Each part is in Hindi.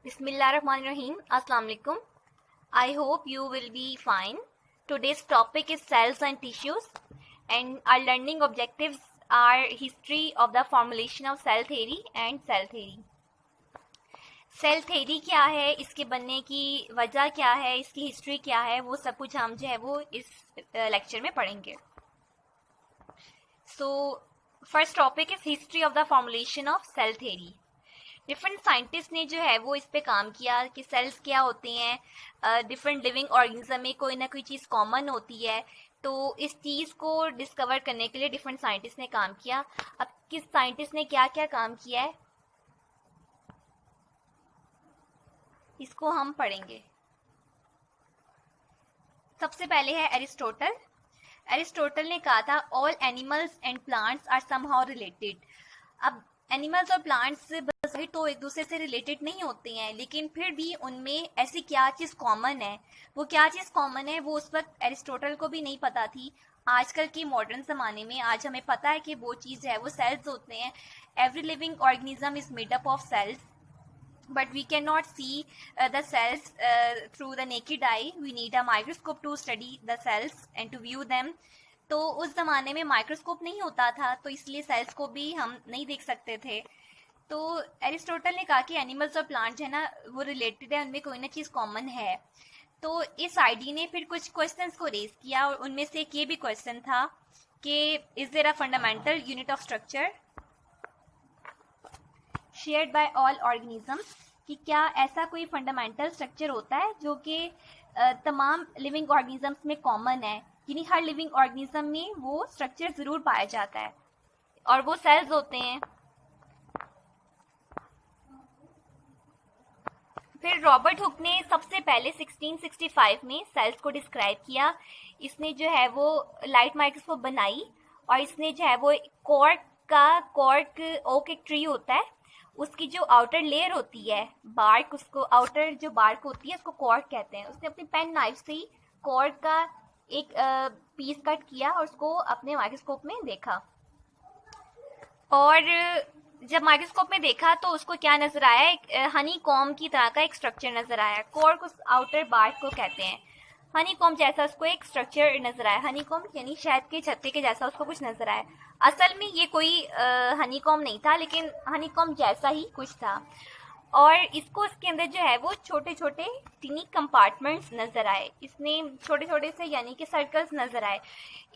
Bismillahirrahmanirrahim. Assalamu alaikum. I hope you will be fine. Today's topic is cells and tissues, and our learning objectives are history of the formulation of cell theory and cell theory. Cell theory क्या है, इसके बनने की वजह क्या है, इसकी हिस्ट्री क्या है, वो सब कुछ हम जो है वो इस लेक्चर में पढ़ेंगे. So first topic is history of the formulation of cell theory. Different scientist ने जो है वो इस पे काम किया कि सेल्स क्या होते हैं. डिफरेंट लिविंग ऑर्गेनिज्म में कोई ना कोई चीज़ कॉमन होती है, तो इस चीज़ को डिस्कवर करने के लिए डिफरेंट साइंटिस्ट ने काम किया. अब किस साइंटिस्ट ने क्या क्या काम किया है इसको हम पढ़ेंगे. सबसे पहले है एरिस्टोटल. एरिस्टोटल ने कहा था all animals and plants are somehow related. अब एनिमल्स और प्लांट्स तो एक दूसरे से रिलेटेड नहीं होते हैं, लेकिन फिर भी उनमें ऐसी क्या चीज़ कॉमन है. वो क्या चीज़ कॉमन है वो उस वक्त एरिस्टोटल को भी नहीं पता थी. आजकल के मॉडर्न ज़माने में आज हमें पता है कि वो चीज़ है वो सेल्स होते हैं. Every living organism is made up of cells, but we cannot see the cells through the naked eye. We need a microscope to study the cells and to view them. तो उस ज़माने में माइक्रोस्कोप नहीं होता था, तो इसलिए सेल्स को भी हम नहीं देख सकते थे. तो एरिस्टोटल ने कहा कि एनिमल्स और प्लांट्स है ना वो रिलेटेड है, उनमें कोई ना चीज़ कॉमन है. तो इस आईडी ने फिर कुछ क्वेश्चंस को रेज किया, और उनमें से एक ये भी क्वेश्चन था कि is there a fundamental unit of structure shared by all organisms, कि क्या ऐसा कोई फंडामेंटल स्ट्रक्चर होता है जो कि तमाम लिविंग ऑर्गेनिजम्स में कॉमन है. यानी हर लिविंग ऑर्गेनिज्म में वो स्ट्रक्चर ज़रूर पाया जाता है और वो सेल्स होते हैं. फिर रॉबर्ट हुक ने सबसे पहले 1665 में सेल्स को डिस्क्राइब किया. इसने जो है वो लाइट माइक्रोस्कोप बनाई, और इसने जो है वो कॉर्क ओक एक ट्री होता है, उसकी जो आउटर लेयर होती है बार्क, उसको आउटर जो बार्क होती है उसको कॉर्क कहते हैं. उसने अपनी पेन नाइफ से ही कॉर्क का एक पीस कट किया और उसको अपने माइक्रोस्कोप में देखा. और जब माइक्रोस्कोप में देखा तो उसको क्या नजर आया, एक हनी कॉम की तरह का एक स्ट्रक्चर नजर आया. कॉर्क उस आउटर बार्क को कहते हैं. हनी कॉम जैसा उसको एक स्ट्रक्चर नजर आया. हनी कॉम यानी शहद के छत्ते के जैसा उसको कुछ नजर आया. असल में ये कोई हनी कॉम नहीं था, लेकिन हनी कॉम जैसा ही कुछ था. और इसको इसके अंदर जो है वो छोटे छोटे टिनी कंपार्टमेंट्स नजर आए. इसने छोटे छोटे से यानी कि सर्कल्स नजर आए.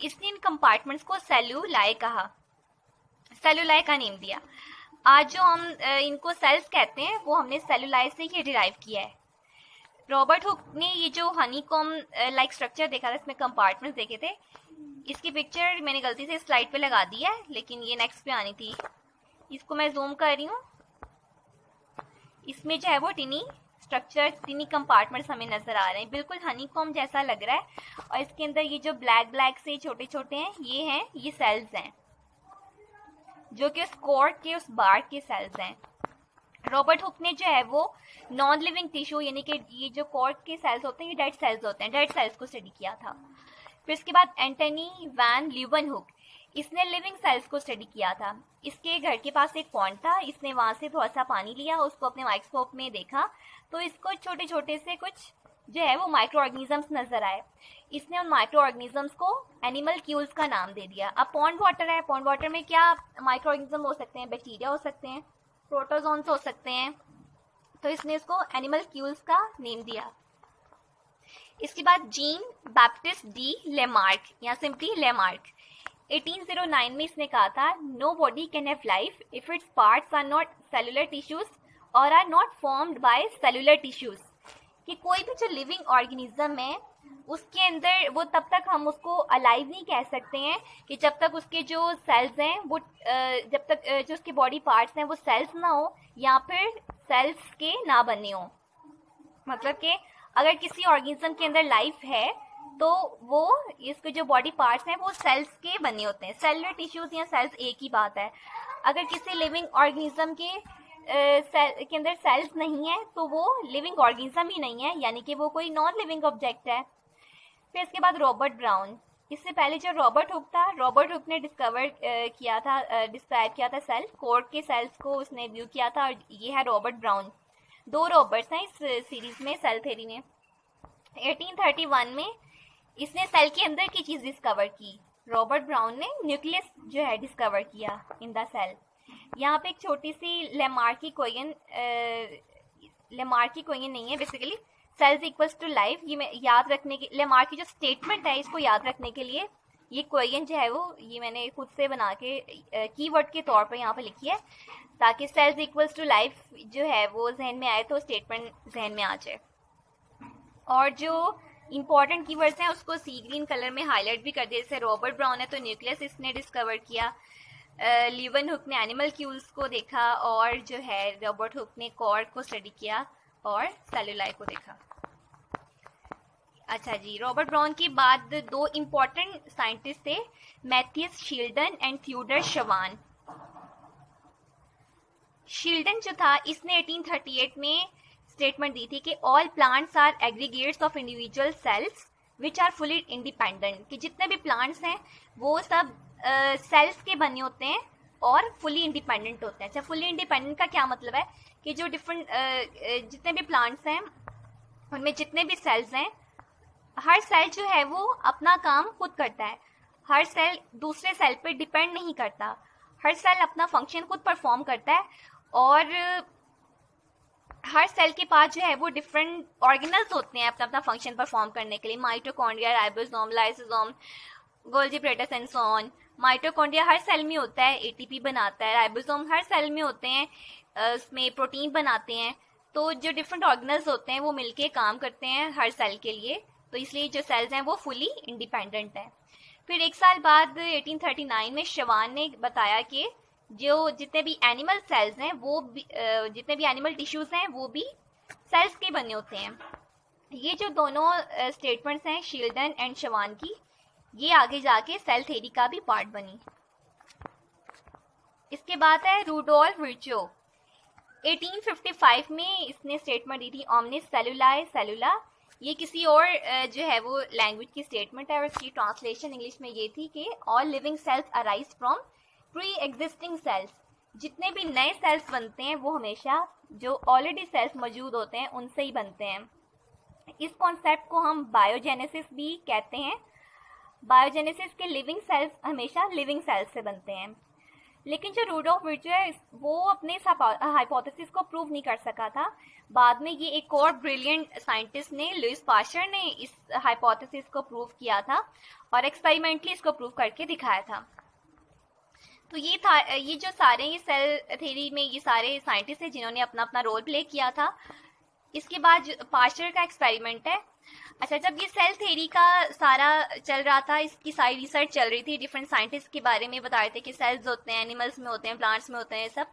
इसने इन कंपार्टमेंट्स को सेल्यूलाए कहा, सेल्यूलाए का नेम दिया. आज जो हम इनको सेल्स कहते हैं वो हमने सेल्यूलाए से ही डिराइव किया है. रॉबर्ट हुक ने ये जो हनी कॉम लाइक स्ट्रक्चर देखा था, इसमें कंपार्टमेंट्स देखे थे. इसकी पिक्चर मैंने गलती से स्लाइड पे लगा दी है, लेकिन ये नेक्स्ट पे आनी थी. इसको मैं जूम कर रही हूँ. इसमें जो है वो टिनी स्ट्रक्चर, टिनी कंपार्टमेंट्स हमें नजर आ रहे हैं. बिल्कुल हनी कॉम जैसा लग रहा है. और इसके अंदर ये जो ब्लैक ब्लैक से छोटे छोटे हैं, ये सेल्स हैं जो कि उस कॉर्क के उस बार्क के सेल्स हैं. रॉबर्ट हुक ने जो है वो नॉन लिविंग टिश्यू यानी कि ये जो कॉर्क के सेल्स होते हैं ये डेड सेल्स होते हैं, डेड सेल्स को स्टडी किया था. फिर इसके बाद एंटनी वैन ल्यूवेनहुक, इसने लिविंग सेल्स को स्टडी किया था. इसके घर के पास एक पॉन्ड था, इसने वहाँ से थोड़ा सा पानी लिया, उसको अपने माइक्रोस्कोप में देखा तो इसको छोटे छोटे से कुछ जो है वो माइक्रो ऑर्गेनिजम्स नजर आए. इसने उन माइक्रो ऑर्गेनिजम्स को एनिमल क्यूल्स का नाम दे दिया. अब पॉन्ड वाटर है, पॉन्ड वाटर में क्या माइक्रो ऑर्गेनिज्म हो सकते हैं, बैक्टीरिया हो सकते हैं, प्रोटोजोन्स हो सकते हैं, तो इसने इसको एनिमल क्यूल्स का नेम दिया. इसके बाद जीन बैप्टिस्ट डी लेमार्क या सिंपली लेमार्क, 1809 में इसने कहा था nobody can have life if its parts are not cellular tissues और are not formed by cellular tissues. कि कोई भी जो लिविंग ऑर्गेनिज्म है उसके अंदर वो तब तक हम उसको अलाइव नहीं कह सकते हैं कि जब तक उसके जो सेल्स हैं वो जब तक जो उसके बॉडी पार्ट्स हैं वो सेल्स ना हो या फिर सेल्स के ना बने हो. मतलब कि अगर किसी ऑर्गेनिज्म के अंदर लाइफ है तो वो इसके जो बॉडी पार्ट्स हैं वो सेल्स के बने होते हैं. सेलुलर टिश्यूज या सेल्स एक ही बात है. अगर किसी लिविंग ऑर्गेनिज्म के अंदर सेल्स नहीं है तो वो लिविंग ऑर्गेनिज्म ही नहीं है, यानी कि वो कोई नॉन लिविंग ऑब्जेक्ट है. फिर इसके बाद रॉबर्ट ब्राउन, इससे पहले जो रॉबर्ट हुक था, रॉबर्ट हुक ने डिस्क्राइब किया था सेल, कॉर्क के सेल्स को उसने व्यू किया था. और ये है रॉबर्ट ब्राउन. दो रॉबर्ट्स हैं इस सीरीज में सेल थ्योरी में। 1831 में इसने सेल के अंदर की चीज डिस्कवर की। रॉबर्ट ब्राउन ने न्यूक्लियस जो है डिस्कवर किया इन द सेल। यहाँ पे एक छोटी सी लेमार्की कोयन नहीं है, basically cells equals to life, ये मैं याद रखने के लेमार्की जो स्टेटमेंट है इसको याद रखने के लिए ये कोयन जो है वो ये मैंने खुद से बना के कीवर्ड के तौर पर यहाँ पे लिखी है, ताकि सेल्स इक्वल्स टू लाइफ जो है वो जहन में आए तो स्टेटमेंट जहन में आ जाए। और जो इंपॉर्टेंट कीवर्ड्स हैं उसको सी ग्रीन कलर में हाईलाइट भी कर दिया। जैसे रॉबर्ट ब्राउन है तो न्यूक्लियस इसने डिस्कवर किया, लीवन-हुक ने एनिमल क्यूल्स को देखा, और जो है रॉबर्ट हुक ने कॉर्क को स्टडी किया और सेलुलाई को देखा। अच्छा जी, रॉबर्ट ब्राउन के बाद दो इम्पोर्टेंट साइंटिस्ट थे, Matthias Schleiden and Theodor Schwann. Schleiden जो था इसने 1838 में स्टेटमेंट दी थी कि all plants are aggregates of individual cells which are fully independent, कि जितने भी प्लांट्स हैं वो सब सेल्स के बने होते हैं और फुली इंडिपेंडेंट होते हैं। अच्छा, फुली इंडिपेंडेंट का क्या मतलब है कि जो डिफरेंट जितने भी प्लांट्स हैं उनमें जितने भी सेल्स हैं, हर सेल जो है वो अपना काम खुद करता है, हर सेल दूसरे सेल पे डिपेंड नहीं करता, हर सेल अपना फंक्शन खुद परफॉर्म करता है। और हर सेल के पास जो है वो डिफरेंट ऑर्गेनल्स होते हैं अपना अपना फंक्शन परफॉर्म करने के लिए, mitochondria, ribosome, lysosome, Golgi apparatus and so on. Mitochondria हर सेल में होता है, एटीपी बनाता है, राइबोसोम हर सेल में होते हैं, उसमें प्रोटीन बनाते हैं। तो जो डिफरेंट ऑर्गेनल्स होते हैं वो मिलके काम करते हैं हर सेल के लिए, तो इसलिए जो सेल्स हैं वो फुली इंडिपेंडेंट हैं। फिर एक साल बाद 1839 में शवान ने बताया कि जो जितने भी एनिमल सेल्स हैं वो भी जितने भी एनिमल टिश्यूज हैं वो भी सेल्स के बने होते हैं। ये जो दोनों स्टेटमेंट्स हैं शील्डन एंड शवान की, ये आगे जाके सेल थ्योरी का भी पार्ट बनी। इसके बाद है रूडोल्फ विर्चो। 1855 में इसने स्टेटमेंट दी थी ओमनिस सेलुलाe सेलुला। ये किसी और जो है वो लैंग्वेज की स्टेटमेंट है और इसकी ट्रांसलेशन इंग्लिश में ये थी कि all living cells arise from pre existing cells. जितने भी नए सेल्स बनते हैं वो हमेशा जो ऑलरेडी सेल्स मौजूद होते हैं उनसे ही बनते हैं। इस कॉन्सेप्ट को हम बायोजेनेसिस भी कहते हैं। बायोजेनेसिस के लिविंग सेल्स हमेशा लिविंग सेल्स से बनते हैं। लेकिन जो रूडोल्फ विर्चो है वो अपने इस हाइपोथेसिस को प्रूव नहीं कर सका था। बाद में ये एक और ब्रिलियंट साइंटिस्ट ने, लुइस पास्चर ने इस हाइपोथेसिस को प्रूव किया था और एक्सपेरिमेंटली इसको प्रूव करके दिखाया था। तो ये था, ये जो सारे ये सेल थ्योरी में ये सारे साइंटिस्ट हैं जिन्होंने अपना अपना रोल प्ले किया था। इसके बाद पास्चर का एक्सपेरिमेंट है। अच्छा, जब ये सेल थ्योरी का सारा चल रहा था, इसकी सारी रिसर्च चल रही थी, डिफरेंट साइंटिस्ट के बारे में बता रहे थे कि सेल्स होते हैं, एनिमल्स में होते हैं, प्लांट्स में होते हैं, सब,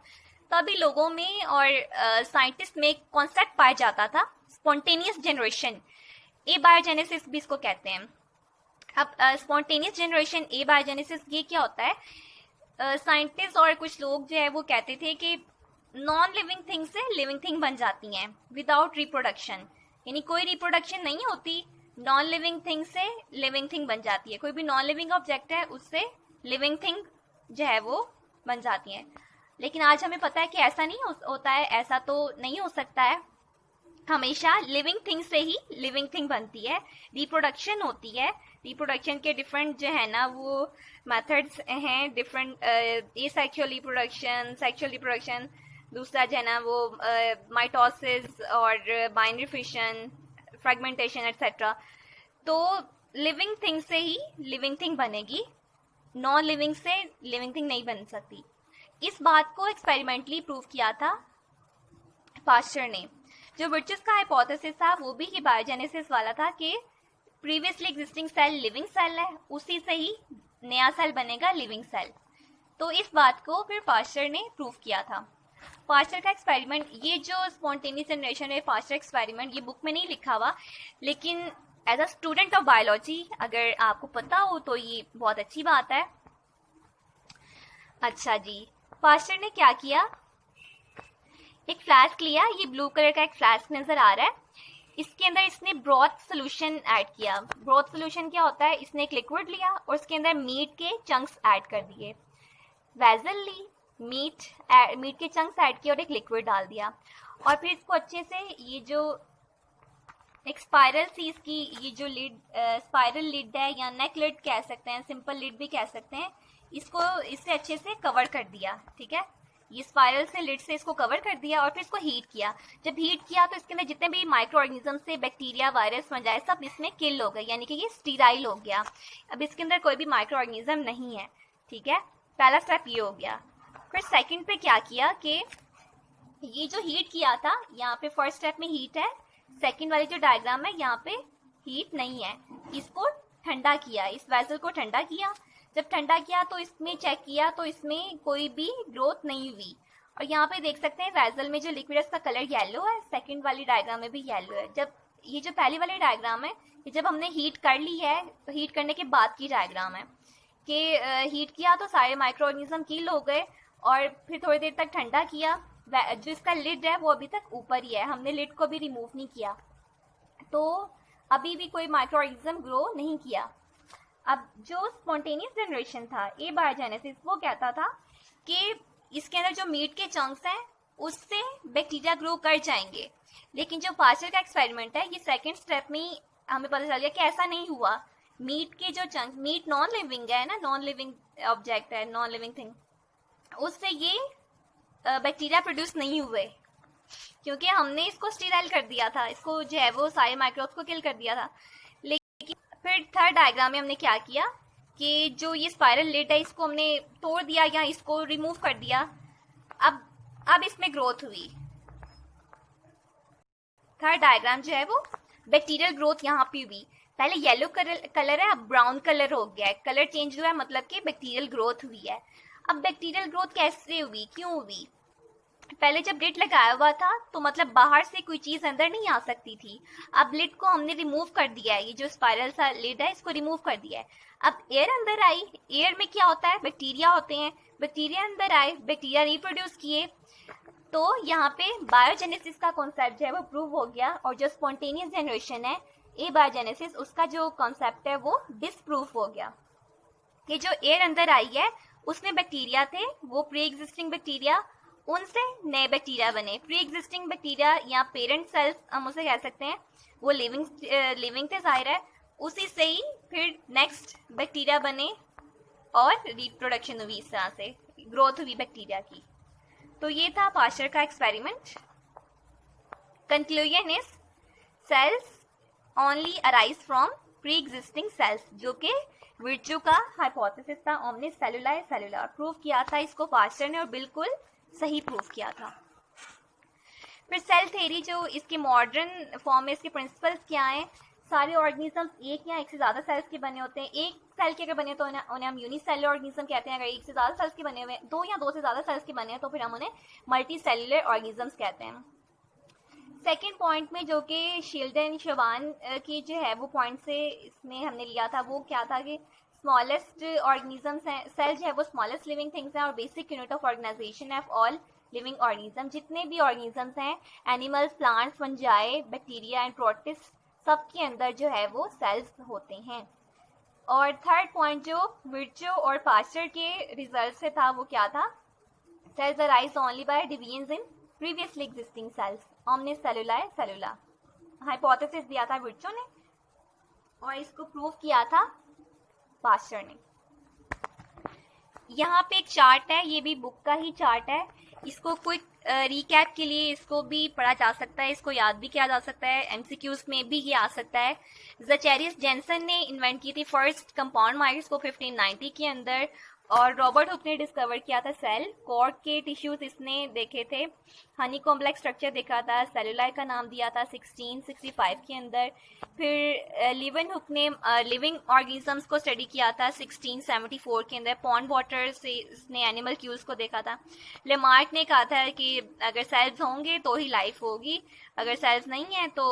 तभी लोगों में और साइंटिस्ट में एक कॉन्सेप्ट पाया जाता था, स्पॉन्टेनियस जनरेशन, ए बायोजेनेसिस भी इसको कहते हैं। अब स्पॉन्टेनियस जनरेशन, ए बायोजेनेसिस, ये क्या होता है? साइंटिस्ट और कुछ लोग जो है वो कहते थे कि नॉन लिविंग थिंग से लिविंग थिंग बन जाती हैं विदाउट रिप्रोडक्शन, यानी कोई रिप्रोडक्शन नहीं होती, नॉन लिविंग थिंग से लिविंग थिंग बन जाती है। कोई भी नॉन लिविंग ऑब्जेक्ट है उससे लिविंग थिंग जो है वो बन जाती है। लेकिन आज हमें पता है कि ऐसा नहीं होता है, ऐसा तो नहीं हो सकता है। हमेशा लिविंग थिंग से ही लिविंग थिंग बनती है, रिप्रोडक्शन होती है। रिप्रोडक्शन के डिफरेंट जो है ना वो मेथड्स हैं, different asexual reproduction, sexual reproduction, दूसरा जो है ना वो माइटोसिस और बाइनरी फिशन, फ्रेगमेंटेशन एटसेट्रा। तो लिविंग थिंग से ही लिविंग थिंग बनेगी, नॉन लिविंग से लिविंग थिंग नहीं बन सकती। इस बात को एक्सपेरिमेंटली प्रूव किया था पास्चर ने। जो विर्चस का हाइपोथेसिस था वो भी ये बायोजेनेसिस वाला था कि previously existing cell living cell है, उसी से ही नया सेल बनेगा लिविंग सेल। तो इस बात को फिर पास्चर ने प्रूव किया था। पास्चर का एक्सपेरिमेंट, ये जो स्पॉन्टेनियस जनरेशन है पास्चर एक्सपेरिमेंट, ये बुक में नहीं लिखा हुआ, लेकिन as a student of biology अगर आपको पता हो तो ये बहुत अच्छी बात है। अच्छा जी, पास्चर ने क्या किया, एक फ्लास्क लिया, ये ब्लू कलर का एक फ्लास्क नजर आ रहा है, इसके अंदर इसने ब्रॉथ सोल्यूशन ऐड किया। ब्रॉथ सोल्यूशन क्या होता है, इसने एक लिक्विड लिया और उसके अंदर मीट के चंक्स ऐड कर दिए, वेजल ली, मीट के चंक्स ऐड किए और एक लिक्विड डाल दिया और फिर इसको अच्छे से ये जो एक स्पाइरल सी इसकी ये जो लिड स्पाइरल लिड है या नेक लिड कह सकते हैं, सिंपल लिड भी कह सकते हैं, इसको इससे अच्छे से कवर कर दिया। ठीक है, ये स्पाइरल से लिड से इसको कवर कर दिया और फिर इसको हीट किया। जब हीट किया तो इसके अंदर जितने भी माइक्रो ऑर्गेनिज्म से बैक्टीरिया, वायरस, फंजाई सब इसमें किल हो गए, यानी कि ये स्टीराइल हो गया। अब इसके अंदर कोई भी माइक्रो ऑर्गेनिज्म नहीं है। ठीक है, पहला स्टेप ये हो गया। फिर सेकंड पे क्या किया कि ये जो हीट किया था, यहाँ पे फर्स्ट स्टेप में हीट है, सेकंड वाली जो डायग्राम है यहाँ पे हीट नहीं है। इसको ठंडा किया, इस वेसल को ठंडा किया। जब ठंडा किया तो इसमें चेक किया तो इसमें कोई भी ग्रोथ नहीं हुई। और यहाँ पे देख सकते हैं वेसल में जो लिक्विड है उसका कलर येलो है, सेकंड वाली डायग्राम में भी येलो है। जब ये जो पहली वाली डायग्राम है ये जब हमने हीट कर ली है, तो हीट करने के बाद की डायग्राम है कि हीट किया तो सारे माइक्रो ऑर्गेनिज्म किल हो गए और फिर थोड़ी देर तक ठंडा किया। जो इसका लिड है वो अभी तक ऊपर ही है, हमने लिड को भी रिमूव नहीं किया, तो अभी भी कोई माइक्रो ऑर्गेनिज्म ग्रो नहीं किया। अब जो स्पॉन्टेनियस जनरेशन था, एबायोजेनेसिस, वो कहता था कि इसके अंदर जो मीट के चंक्स हैं उससे बैक्टीरिया ग्रो कर जाएंगे। लेकिन जो पास्चर का एक्सपेरिमेंट है, ये सेकंड स्टेप में ही हमें पता चल गया कि ऐसा नहीं हुआ। मीट के जो चंक, मीट नॉन लिविंग है ना, नॉन लिविंग ऑब्जेक्ट है, नॉन लिविंग थिंग, उससे ये बैक्टीरिया प्रोड्यूस नहीं हुए क्योंकि हमने इसको स्टीराइल कर दिया था, इसको जो है वो सारे माइक्रोब्स को किल कर दिया था। लेकिन फिर थर्ड डायग्राम में हमने क्या किया कि जो ये स्पाइरल लिड है इसको हमने तोड़ दिया या इसको रिमूव कर दिया। अब इसमें ग्रोथ हुई। थर्ड डायग्राम जो है वो बैक्टीरियल ग्रोथ यहाँ पे हुई। पहले येलो कलर है, अब ब्राउन कलर हो गया है, कलर चेंज हुआ है, मतलब कि बैक्टीरियल ग्रोथ हुई है। अब बैक्टीरियल ग्रोथ कैसे हुई, क्यों हुई? पहले जब लिड लगाया हुआ था तो मतलब बाहर से कोई चीज अंदर नहीं आ सकती थी। अब लिड को हमने रिमूव कर दिया है, ये जो स्पाइरल सा लिड है इसको रिमूव कर दिया है। अब एयर अंदर आई, एयर में क्या होता है, बैक्टीरिया होते हैं, बैक्टीरिया अंदर आए, बैक्टीरिया रिप्रोड्यूस किए, तो यहाँ पे बायोजेनेसिस का कॉन्सेप्ट जो है वो प्रूव हो गया। और जो स्पॉन्टेनियस जनरेशन है, एबायोजेनेसिस, उसका जो कॉन्सेप्ट है वो डिसप्रूव हो गया कि जो एयर अंदर आई है उसमें बैक्टीरिया थे, वो प्री एग्जिस्टिंग बैक्टीरिया, उनसे नए बैक्टीरिया बने। प्री एग्जिस्टिंग बैक्टीरिया या पेरेंट सेल्स हम उसे कह सकते हैं, वो लिविंग थे जाहिर है, उसी से ही फिर नेक्स्ट बैक्टीरिया बने और रिप्रोडक्शन हुई, इस तरह से ग्रोथ हुई बैक्टीरिया की। तो ये था पास्चर का experiment. Conclusion is sales only arise from pre existing cells, जो कि विर्चू का हाइपोथेसिस था, ओमनिस सेलुला सेलुला। प्रूव किया था इसको पास्चर ने और बिल्कुल सही प्रूव किया था। फिर सेल थ्योरी, जो इसके मॉडर्न फॉर्म में इसके प्रिंसिपल्स क्या हैं? सारे ऑर्गेनिजम्स एक या एक से ज्यादा सेल्स के बने होते हैं। एक सेल के अगर बने तो उन्हें हम यूनिसेलुलर ऑर्गेनिज्म कहते हैं। अगर एक से ज्यादा सेल्स के बने हुए, दो या दो से ज्यादा सेल्स के बने हैं, तो फिर हम उन्हें मल्टी सेलुलर ऑर्गेनिजम्स कहते हैं। सेकेंड पॉइंट में जो कि शील्डन शबान की जो है वो पॉइंट से इसमें हमने लिया था, वो क्या था कि स्मॉलेस्ट ऑर्गेनिजम्स हैं, सेल जो है वो स्मॉलेस्ट लिविंग थिंग्स हैं और basic unit of organization of all living organism. जितने भी ऑर्गेनिजम्स हैं, animals, plants, fungi, bacteria and protist, सबके अंदर जो है वो सेल्स होते हैं। और थर्ड पॉइंट जो विर्चू और पास्चर के रिजल्ट से था वो क्या था? Cells arise only by division in previously existing cells, ओमनिस सेलुला सेलुला। हाइपोथेसिस दिया था विर्चू ने और इसको प्रूव किया था पास्चर ने। यहाँ पे एक चार्ट है, ये भी बुक का ही चार्ट है। इसको क्विक रिकैप के लिए इसको भी पढ़ा जा सकता है, इसको याद भी किया जा सकता है, एमसीक्यूज में भी ये आ सकता है। ज़ेचेरियस जेनसन ने इन्वेंट की थी फर्स्ट कंपाउंड माइक्रोस्कोप 1590 के अंदर, और रॉबर्ट हुक ने डिस्कवर किया था सेल। कॉर्क के टिश्यूज इसने देखे थे, हनी कॉम्प्लेक्स स्ट्रक्चर देखा था, सेलुलाई का नाम दिया था 1665 के अंदर। फिर लिवन हुक ने लिविंग ऑर्गेनिजम्स को स्टडी किया था 1674 के अंदर। पॉन्ड वाटर से इसने एनिमल क्यूज को देखा था। लेमार्क ने कहा था कि अगर सेल्स होंगे तो ही लाइफ होगी, अगर सेल्स नहीं है तो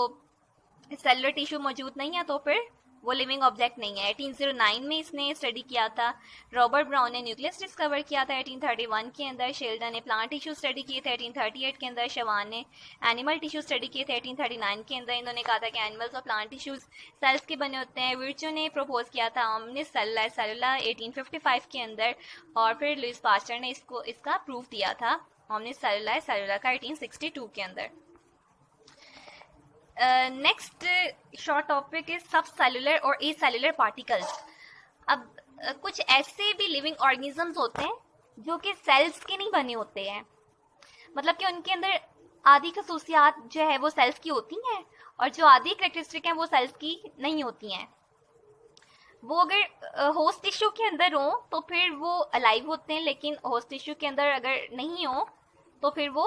सेलुलर टिश्यू मौजूद नहीं है तो फिर वो लिविंग ऑब्जेक्ट नहीं है। 1809 में इसने स्टडी किया था। रॉबर्ट ब्राउन ने न्यूक्लियस डिस्कवर किया था 1831 के अंदर। शेल्डन ने प्लांट टिश्यू स्टडी किए थे 1838 के अंदर। शवान ने एनिमल टिश्यू स्टडी किए थे 1839 के अंदर। इन्होंने कहा था कि एनिमल्स और प्लांट टिश्यूज सेल्स के बने होते हैं। विर्चू ने प्रपोज किया था ओमनिस सेलुला 1855 के अंदर, और फिर लुइस पास्चर ने इसका प्रूफ दिया था ओमनी सेलुलर सेलुलर का 1862 के अंदर। नेक्स्ट शॉर्ट टॉपिक इज सब सेलुलर और ए सेलुलर पार्टिकल्स। अब कुछ ऐसे भी लिविंग ऑर्गेनिजम्स होते हैं जो कि सेल्स के नहीं बने होते हैं, मतलब कि उनके अंदर आधी खसूसियात जो है वो सेल्स की होती हैं और जो आधी करेक्टरिस्टिक हैं वो सेल्स की नहीं होती हैं। वो अगर होस्ट टिश्यू के अंदर हो तो फिर वो अलाइव होते हैं, लेकिन होस्ट टिश्यू के अंदर अगर नहीं हो तो फिर वो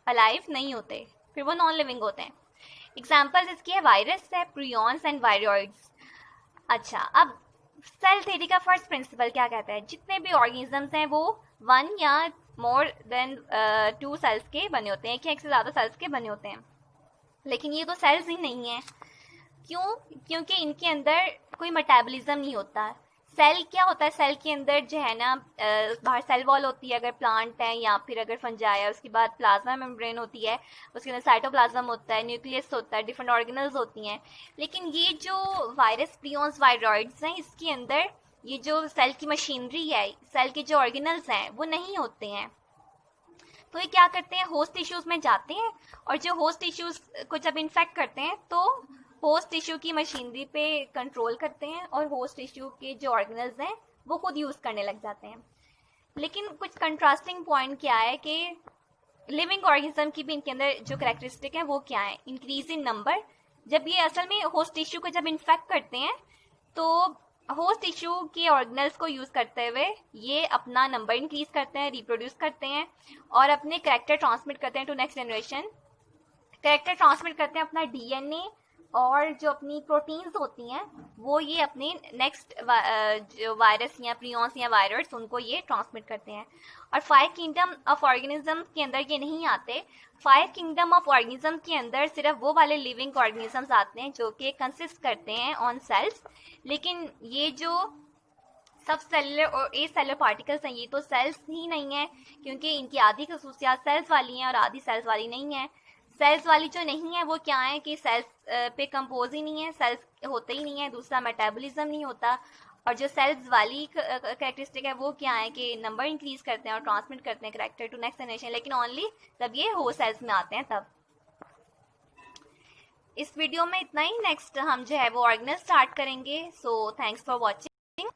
अलाइव नहीं होते, फिर वो नॉन लिविंग होते हैं। एग्जाम्पल इसकी है वायरस है, प्रियॉन्स एंड वायरॉइड्स। अच्छा, अब सेल थ्योरी का फर्स्ट प्रिंसिपल क्या कहता है? जितने भी ऑर्गेनिजम्स हैं वो 1 या मोर देन 2 सेल्स के बने होते हैं, एक या एक से ज़्यादा सेल्स के बने होते हैं। लेकिन ये तो सेल्स ही नहीं है। क्यों? क्योंकि इनके अंदर कोई मेटाबॉलिज्म नहीं होता। सेल क्या होता है? सेल के अंदर जो है ना बाहर सेल वॉल होती है अगर प्लांट है, या फिर अगर फंजाई है, उसके बाद प्लाज्मा मेम्ब्रेन होती है, उसके अंदर साइटोप्लाज्म होता है, न्यूक्लियस होता है, डिफरेंट ऑर्गेनल्स होती हैं। लेकिन ये जो वायरस, प्रियॉन्स, वायरॉइड्स हैं, इसके अंदर ये जो सेल की मशीनरी है, सेल के जो ऑर्गेनल्स हैं वो नहीं होते हैं। तो ये क्या करते हैं? होस्ट टिश्यूज में जाते हैं और जो होस्ट टिश्यूज को जब इन्फेक्ट करते हैं तो होस्ट टिश्यू की मशीनरी पे कंट्रोल करते हैं और होस्ट टिश्यू के जो ऑर्गेनल्स हैं वो खुद यूज करने लग जाते हैं। लेकिन कुछ कंट्रास्टिंग पॉइंट क्या है कि लिविंग ऑर्गेनिज्म की भी इनके अंदर जो कैरेक्टरिस्टिक है वो क्या है? Increase in number. जब ये असल में होस्ट टिश्यू को जब इन्फेक्ट करते हैं तो होस्ट टिश्यू के ऑर्गेनल्स को यूज करते हुए ये अपना नंबर इंक्रीज करते हैं, रिप्रोड्यूस करते हैं और अपने कैरेक्टर ट्रांसमिट करते हैं to next generation. Character transmit करते हैं अपना डीएनए, और जो अपनी प्रोटीन्स होती हैं वो ये अपने नेक्स्ट जो वायरस या प्रियॉन्स या वायरस उनको ये ट्रांसमिट करते हैं। और 5 किंगडम ऑफ ऑर्गेनिज्म के अंदर ये नहीं आते। 5 किंगडम ऑफ ऑर्गेनिज्म के अंदर सिर्फ वो वाले लिविंग ऑर्गेनिजम्स आते हैं जो कि कंसिस्ट करते हैं ऑन सेल्स। लेकिन ये जो सब सेलुलर और ए सेलुलर पार्टिकल्स हैं ये तो सेल्स ही नहीं है, क्योंकि इनकी आधी खसूसियात सेल्स वाली हैं और आधी सेल्स वाली नहीं है। सेल्स वाली जो नहीं है वो क्या है कि सेल्स पे कंपोज ही नहीं है, सेल्स होते ही नहीं है, दूसरा मेटाबॉलिज्म नहीं होता। और जो सेल्स वाली कैरेक्टरिस्टिक है वो क्या है कि नंबर इंक्रीज करते हैं और ट्रांसमिट करते हैं कैरेक्टर टू नेक्स्ट जनरेशन, लेकिन ओनली जब ये हो सेल्स में आते हैं तब। इस वीडियो में इतना ही। नेक्स्ट हम जो है वो ऑर्गेनल स्टार्ट करेंगे। So thanks for watching.